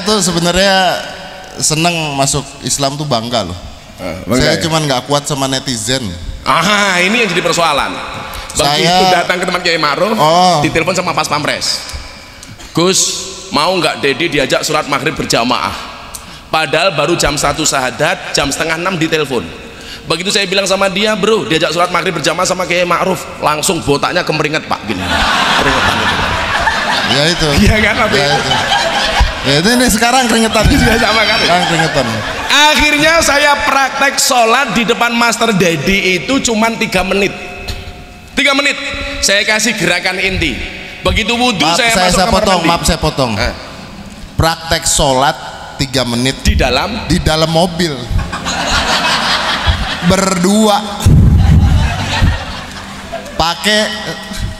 tuh sebenarnya seneng masuk Islam tuh bangga loh. Saya cuman nggak kuat sama netizen. Ini yang jadi persoalan. Begitu datang ke teman Kiai Ma'ruf, ditelepon sama Pas Pampres, Gus, mau nggak Dedi diajak sholat maghrib berjamaah? Padahal baru jam 1 sahadat, jam setengah 6 ditelepon. Begitu saya bilang sama dia, bro, diajak sholat maghrib berjamaah sama Kiai Ma'ruf, langsung botaknya kemeringet pak, gini. Keringetan gitu. Ya itu. Iya kan? Ya itu. Ya itu ini sekarang keringetan. Iya sama kan? Sekarang keringetan. Akhirnya saya praktek sholat di depan Master Dedi itu cuman 3 menit. 3 menit saya kasih gerakan inti. Begitu wudhu saya masuk kamar mandi. Maaf saya potong. Praktek sholat 3 menit di dalam mobil berdua pakai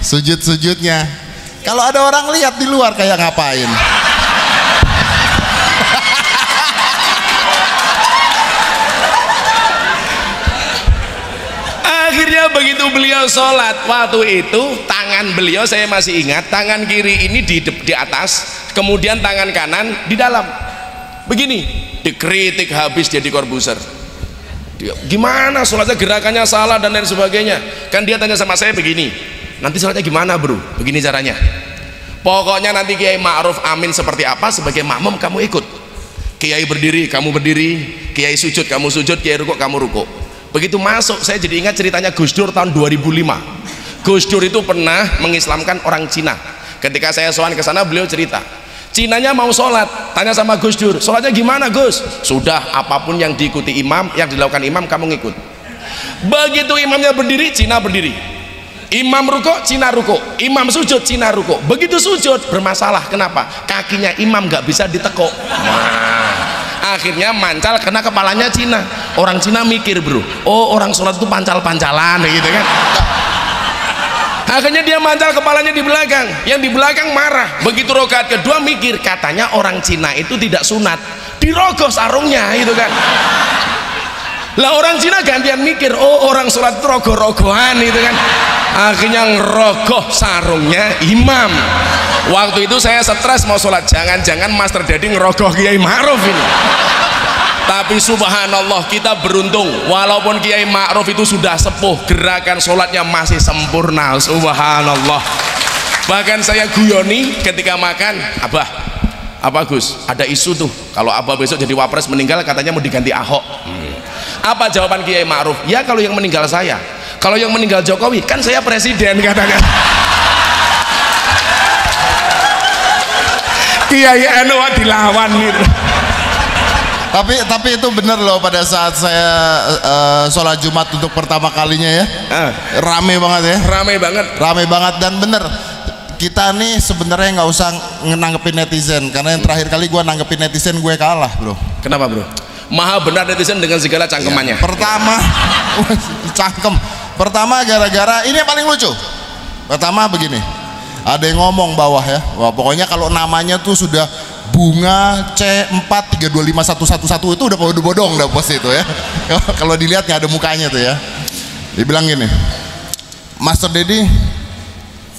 sujud-sujudnya. Kalau ada orang lihat di luar kayak ngapain? Akhirnya begitu beliau sholat, waktu itu tangan beliau saya masih ingat, tangan kiri ini di atas, kemudian tangan kanan di dalam. Begini, dikritik habis jadi Corbuzier. Gimana sholatnya, gerakannya salah dan lain sebagainya. Kan dia tanya sama saya begini, nanti sholatnya gimana bro? Begini caranya. Pokoknya nanti Kiai Ma'ruf amin seperti apa, sebagai makmum kamu ikut. Kiai berdiri, kamu berdiri. Kiai sujud, kamu sujud. Kiai rukuk, kamu rukuk. Begitu masuk, saya jadi ingat ceritanya Gus Dur tahun 2005. Gus Dur itu pernah mengislamkan orang Cina. Ketika saya sowan ke sana, beliau cerita, Cinanya mau sholat, tanya sama Gus Dur, sholatnya gimana Gus? Sudah, apapun yang diikuti imam, yang dilakukan imam, kamu ngikut. Begitu imamnya berdiri, Cina berdiri. Imam rukuk, Cina rukuk. Imam sujud, Cina rukuk. Begitu sujud, bermasalah. Kenapa? Kakinya imam gak bisa ditekuk. Akhirnya mancal kena kepalanya Cina. Orang Cina mikir bro, oh orang sholat itu pancal-pancalan gitu kan. Akhirnya dia mancal kepalanya di belakang. Yang di belakang marah. Begitu rakaat kedua mikir, katanya orang Cina itu tidak sunat, dirogoh sarungnya gitu kan. Lah orang Cina gantian mikir, oh orang sholat itu rogoh-rogohan gitu kan. Akhirnya ngerogoh sarungnya imam. Waktu itu saya stres mau sholat, jangan-jangan Master Dedi ngerogoh Kiai Ma'ruf ini. Tapi subhanallah kita beruntung, walaupun Kiai Ma'ruf itu sudah sepuh, gerakan sholatnya masih sempurna, subhanallah. Bahkan saya guyoni ketika makan, Abah, apa Gus, ada isu tuh kalau Abah besok jadi wapres meninggal katanya mau diganti Ahok. Apa jawaban Kiai Ma'ruf? Ya kalau yang meninggal saya, kalau yang meninggal Jokowi kan saya presiden katanya. Kiai NU dilawan gitu. Tapi itu bener loh, pada saat saya sholat Jumat untuk pertama kalinya ya, rame banget ya, rame banget dan bener. Kita nih sebenarnya nggak usah nanggepin netizen, karena yang terakhir kali gue nanggepin netizen gue kalah bro. Kenapa bro? Maha benar netizen dengan segala cangkemannya. Ya, pertama cangkem. Pertama gara-gara ini yang paling lucu. Pertama begini, ada yang ngomong bawah ya, wah pokoknya kalau namanya tuh sudah Bunga C4325111 itu udah bodong udah pos itu ya. Kalau dilihat nggak ada mukanya tuh ya. Dibilang gini, Master Dedi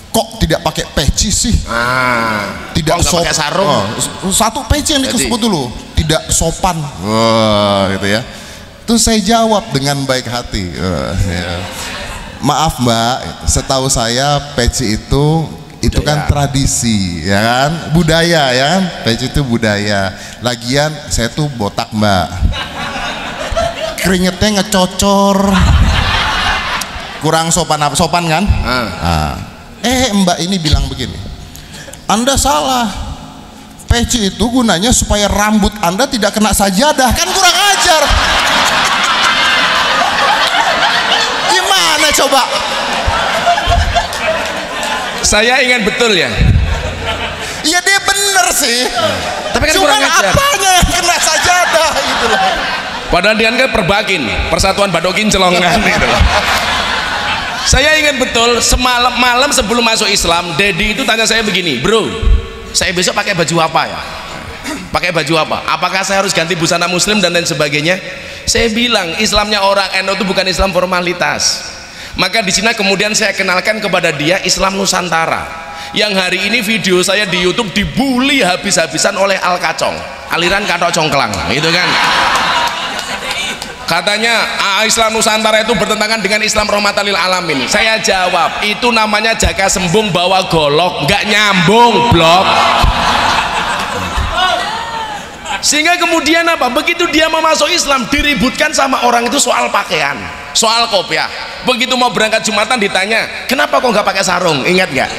kok tidak pakai peci sih? Tidak sopan. Pakai sarung. Satu peci yang disebut dulu, tidak sopan. Wah gitu ya. Terus saya jawab dengan baik hati. Ya. Maaf Mbak, setahu saya peci itu kan tradisi ya kan, budaya ya kan, peci itu budaya. Lagian saya tuh botak Mbak, keringetnya ngecocor, kurang sopan kan. Mbak ini bilang begini, Anda salah, peci itu gunanya supaya rambut Anda tidak kena sajadah, kan kurang ajar. Gimana coba? Saya ingat betul ya. Iya dia bener sih. Tapi kan cuman kurang ajar. Apanya yang kena sajadah gitu loh. Padahal dia kan Perbakin, Persatuan Badokin Celongan gitu loh. Saya ingat betul malam sebelum masuk Islam, Dedi itu tanya saya begini, bro, saya besok pakai baju apa ya? Pakai baju apa? Apakah saya harus ganti busana muslim dan lain sebagainya? Saya bilang Islamnya orang NU itu bukan Islam formalitas. Maka di sini kemudian saya kenalkan kepada dia Islam Nusantara. yang hari ini video saya di YouTube dibully habis-habisan oleh Al Kacong, aliran Katok Congklang, gitu kan. Katanya Islam Nusantara itu bertentangan dengan Islam rahmatan lil alamin. Saya jawab, itu namanya jaga sembung bawa golok, nggak nyambung blok. Sehingga kemudian apa? Begitu dia mau masuk Islam diributkan sama orang itu soal pakaian, soal kopiah. Begitu mau berangkat Jumatan ditanya, kenapa kok nggak pakai sarung? Ingat nggak?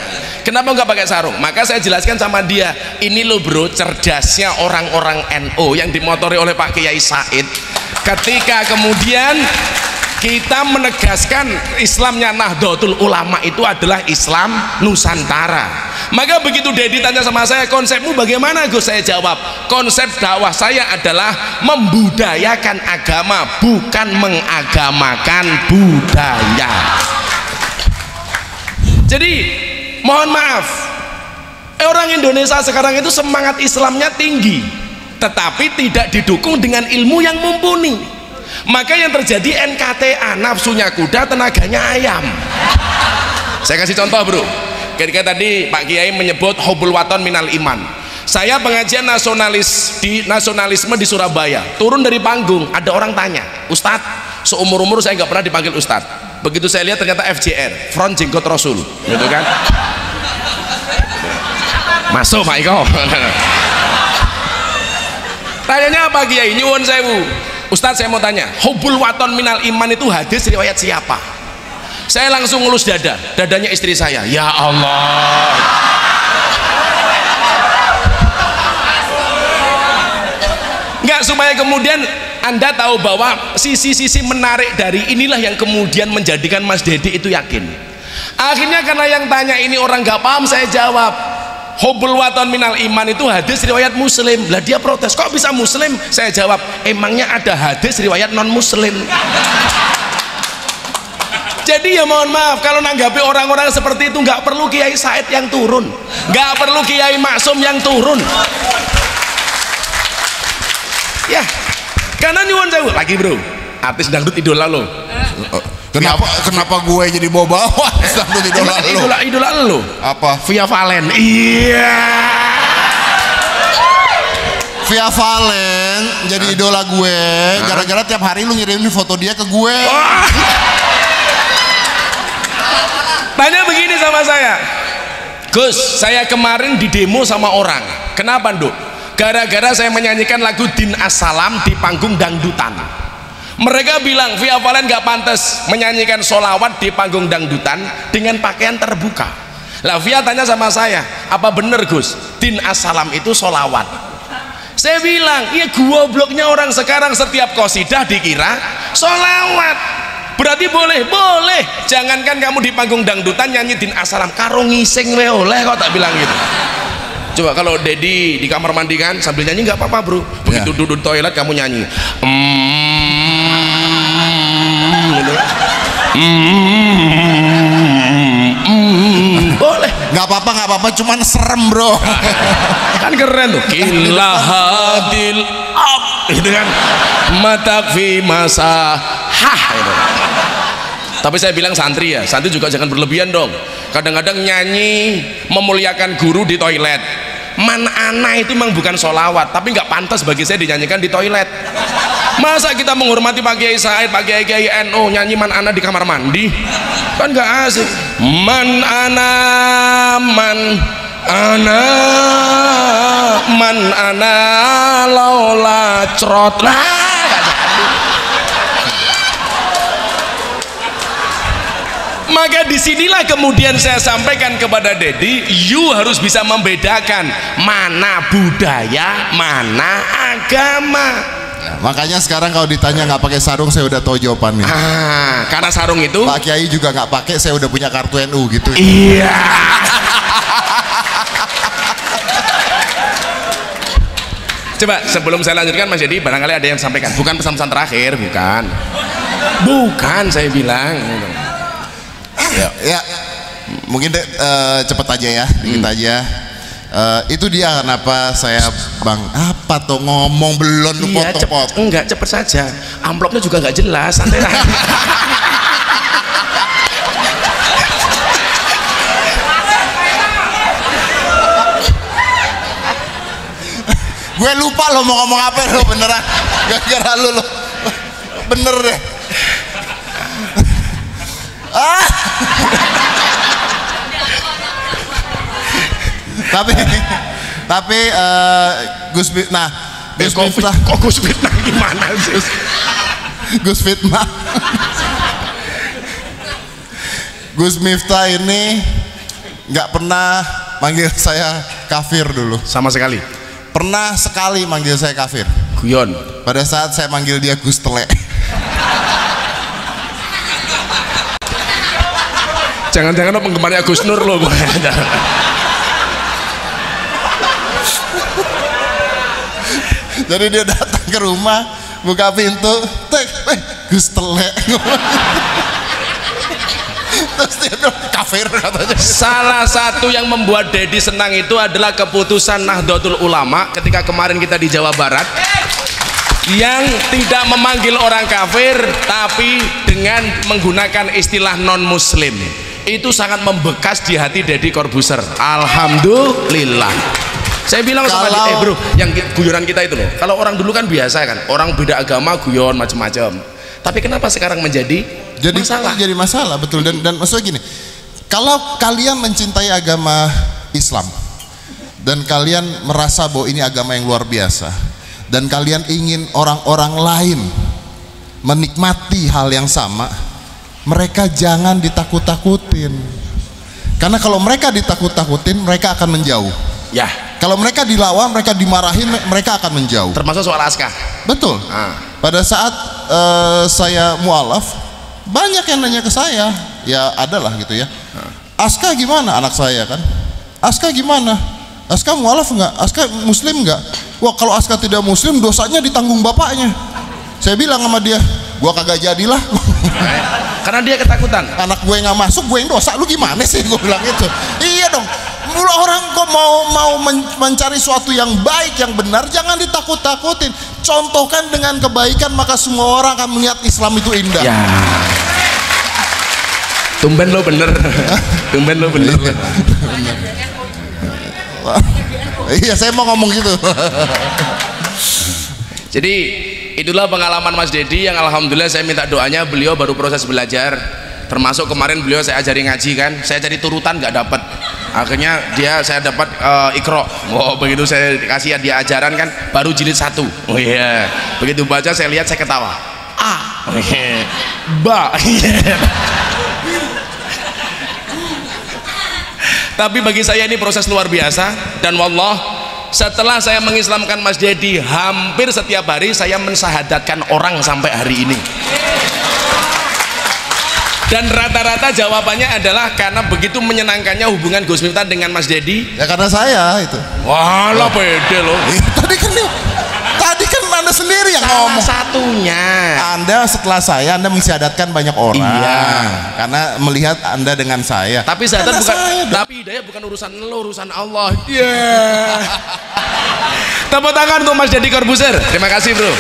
Kenapa nggak pakai sarung? Maka saya jelaskan sama dia, ini loh bro, cerdasnya orang-orang NU yang dimotori oleh Pak Kiai Said. Ketika kemudian kita menegaskan Islamnya Nahdlatul Ulama itu adalah Islam Nusantara. Maka begitu Dedi tanya sama saya, konsepmu bagaimana Gus? Saya jawab, konsep dakwah saya adalah membudayakan agama, bukan mengagamakan budaya. Jadi mohon maaf, orang Indonesia sekarang itu semangat Islamnya tinggi, tetapi tidak didukung dengan ilmu yang mumpuni. Maka yang terjadi NKTA, nafsunya kuda, tenaganya ayam. Saya kasih contoh bro, ketika tadi Pak Kiai menyebut hubul waton minal iman. Saya pengajian nasionalisme di Surabaya, turun dari panggung, ada orang tanya, Ustadz, seumur-umur saya nggak pernah dipanggil Ustadz. Begitu saya lihat ternyata FJR, Front Jenggot Rasul, gitu kan. Masuk Pak Iko. Tanyanya apa Kiai? Nyuwun sewu, Ustadz saya mau tanya, hubul waton minal iman itu hadis riwayat siapa? Saya langsung ngelus dadanya istri saya. Ya Allah, nggak, supaya kemudian Anda tahu bahwa sisi-sisi menarik dari inilah yang kemudian menjadikan Mas Dedi itu yakin. Akhirnya karena yang tanya ini orang nggak paham, saya jawab, hubul waton minal iman itu hadis riwayat Muslim. Lah dia protes, kok bisa Muslim? Saya jawab, emangnya ada hadis riwayat non Muslim? Jadi ya mohon maaf, kalau nanggapi orang-orang seperti itu nggak perlu Kiai Said yang turun, nggak perlu Kiai Maksum yang turun. Ya, karena nyuwun sewu lagi bro, artis dangdut idola lo. Kenapa gue jadi bawa dangdut idola lo? Idola lo apa? Via Valen. Iya, Via Valen jadi idola gue gara-gara tiap hari lu ngirimin foto dia ke gue. Tanya begini sama saya, Gus, saya kemarin di demo sama orang. Kenapa Nduk? Gara-gara saya menyanyikan lagu Din As-Salam di panggung dangdutan. Mereka bilang Via Valen gak pantas menyanyikan solawat di panggung dangdutan dengan pakaian terbuka. Lah Via tanya sama saya, apa bener Gus, Din As-Salam itu solawat? Saya bilang, iya gobloknya orang sekarang setiap qasidah dikira solawat. Berarti boleh, jangankan kamu di panggung dangdutan nyanyi Din As-Salam, karo ngising we oleh kok, tak bilang gitu. Coba kalau Dedi di kamar mandi kan sambil nyanyi nggak apa-apa bro, begitu duduk toilet kamu nyanyi gitu. Boleh, nggak apa-apa, cuman serem bro. Kan keren tuh, kilahadil ab gitu kan, matakfi masa gitu. Tapi saya bilang santri ya, santri juga jangan berlebihan dong. Kadang-kadang nyanyi memuliakan guru di toilet, man ana itu memang bukan sholawat, tapi nggak pantas bagi saya dinyanyikan di toilet. Masa kita menghormati Pak Kiai Said, Pak Kiai NU nyanyi man ana di kamar mandi, kan nggak asik. Man ana laula crot lah. Maka disinilah kemudian saya sampaikan kepada Dedi, you harus bisa membedakan mana budaya, mana agama. Nah, makanya sekarang kalau ditanya nggak pakai sarung, saya udah tahu jawabannya. Karena sarung itu Pak Kiai juga nggak pakai, saya udah punya kartu NU gitu. Iya. Coba sebelum saya lanjutkan Mas Dedi, barangkali ada yang sampaikan, bukan pesan-pesan terakhir, bukan saya bilang. Ya, mungkin cepet aja ya, dikit aja. Itu dia kenapa saya bang apa tuh ngomong belum lu potong-potong. Enggak, cepet saja, amplopnya juga nggak jelas, santai aja. Gue lupa lo mau ngomong apa lo beneran. Gara-gara lo. Bener deh. Tapi Gus Fitnah. Kok Gus Fitnah gimana sih? Gus Fitnah. Gus Miftah ini nggak pernah manggil saya kafir dulu. Sama sekali. Pernah sekali manggil saya kafir. Guyon. Pada saat saya manggil dia Gus Tele. Jangan-jangan lo penggemarnya Gus Nur lo. Jadi dia datang ke rumah, buka pintu, Gus Tele. Terus dia bilang kafir katanya. Salah satu yang membuat Dedi senang itu adalah keputusan Nahdlatul Ulama ketika kemarin kita di Jawa Barat yang tidak memanggil orang kafir tapi dengan menggunakan istilah non muslim. Itu sangat membekas di hati Deddy Corbuzier. Alhamdulillah. Saya bilang sama dia, bro, yang guyonan kita itu loh, kalau orang dulu kan biasa kan, orang beda agama guyon macam-macam, tapi kenapa sekarang menjadi masalah? Jadi masalah, betul. Dan maksudnya gini, kalau kalian mencintai agama Islam dan kalian merasa bahwa ini agama yang luar biasa dan kalian ingin orang-orang lain menikmati hal yang sama, mereka jangan ditakut-takutin, karena kalau mereka ditakut-takutin mereka akan menjauh ya. Kalau mereka dilawan, mereka dimarahin, mereka akan menjauh. Termasuk soal Aska. Betul. Pada saat saya mualaf, banyak yang nanya ke saya, ya adalah gitu ya. Aska gimana anak saya kan? Aska gimana? Aska mualaf nggak? Aska muslim nggak? Wah, kalau Aska tidak muslim, dosanya ditanggung bapaknya. Saya bilang sama dia, gua kagak jadilah. Karena dia ketakutan. Anak gue nggak masuk, gue yang dosa. Lu gimana sih? Gue bilang itu. Iya dong. Mula orang kok mau mencari suatu yang baik, yang benar, jangan ditakut-takutin. Contohkan dengan kebaikan, maka semua orang akan melihat Islam itu indah. Ya. Tumben lo bener. Tumben lo bener. Iya, saya mau ngomong gitu. Jadi itulah pengalaman Mas Dedi yang alhamdulillah saya minta doanya, beliau baru proses belajar. Termasuk kemarin beliau saya ajari ngaji kan, saya cari turutan nggak dapat, akhirnya saya dapat Iqra. Oh, begitu saya kasih dia ajaran kan, baru jilid 1. Oh iya, begitu baca saya lihat saya ketawa. A, ba. Tapi bagi saya ini proses luar biasa, dan wallah setelah saya mengislamkan Mas Dedi, hampir setiap hari saya mensyahadatkan orang sampai hari ini. Dan rata-rata jawabannya adalah karena begitu menyenangkannya hubungan Gus Miftah dengan Mas Dedi. Ya karena saya itu. Walah pede loh. Tadi kan Anda sendiri yang ngomong. Satunya. Anda setelah saya, Anda mensyahadatkan banyak orang. Iya. Karena melihat Anda dengan saya. Tapi syahadat bukan. Tapi hidayah bukan urusan lo, urusan Allah. Iya. Yeah. Tepuk tangan untuk Mas Dedi Corbuzier. Terima kasih bro.